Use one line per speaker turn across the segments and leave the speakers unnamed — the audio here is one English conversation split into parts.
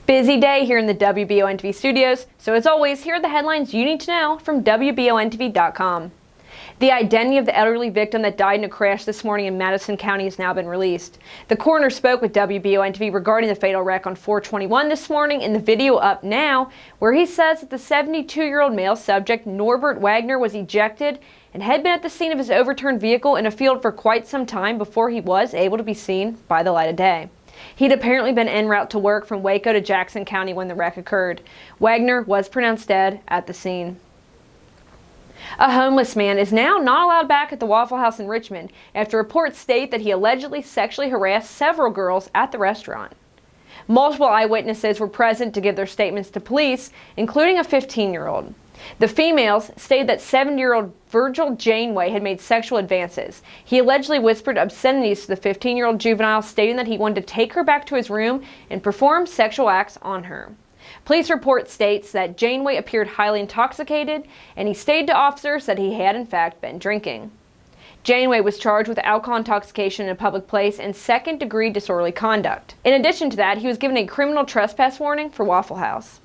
Busy day here in the WBON-TV studios, so as always, here are the headlines you need to know from WBON-TV.com. The identity of the elderly victim that died in a crash this morning in Madison County has now been released. The coroner spoke with WBON-TV regarding the fatal wreck on 4/21 this morning in the video up now, where he says that the 72-year-old male subject, Norbert Wagner, was ejected and had been at the scene of his overturned vehicle in a field for quite some time before he was able to be seen by the light of day. He'd apparently been en route to work from Waco to Jackson County when the wreck occurred. Wagner was pronounced dead at the scene. A homeless man is now not allowed back at the Waffle House in Richmond after reports state that he allegedly sexually harassed several girls at the restaurant. Multiple eyewitnesses were present to give their statements to police, including a 15-year-old. The females stated that 7-year-old Virgil Janeway had made sexual advances. He allegedly whispered obscenities to the 15-year-old juvenile, stating that he wanted to take her back to his room and perform sexual acts on her. Police report states that Janeway appeared highly intoxicated, and he stated to officers that he had in fact been drinking. Janeway was charged with alcohol intoxication in a public place and second-degree disorderly conduct. In addition to that, he was given a criminal trespass warning for Waffle House.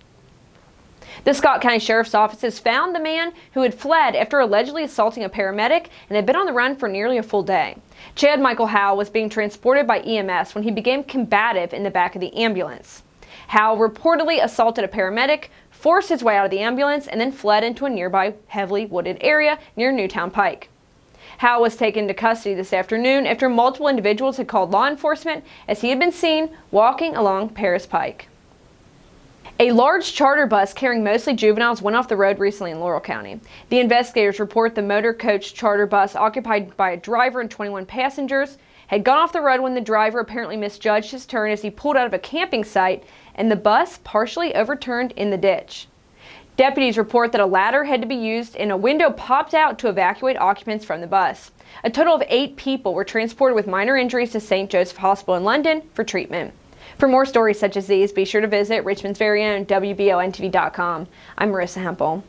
The Scott County Sheriff's Office has found the man who had fled after allegedly assaulting a paramedic and had been on the run for nearly a full day. Chad Michael Howe was being transported by EMS when he became combative in the back of the ambulance. Howe reportedly assaulted a paramedic, forced his way out of the ambulance, and then fled into a nearby heavily wooded area near Newtown Pike. Howe was taken into custody this afternoon after multiple individuals had called law enforcement as he had been seen walking along Paris Pike. A large charter bus carrying mostly juveniles went off the road recently in Laurel County. The investigators report the motor coach charter bus, occupied by a driver and 21 passengers, had gone off the road when the driver apparently misjudged his turn as he pulled out of a camping site, and the bus partially overturned in the ditch. Deputies report that a ladder had to be used and a window popped out to evacuate occupants from the bus. A total of 8 people were transported with minor injuries to St. Joseph Hospital in London for treatment. For more stories such as these, be sure to visit Richmond's very own WBON-TV.com. I'm Marissa Hempel.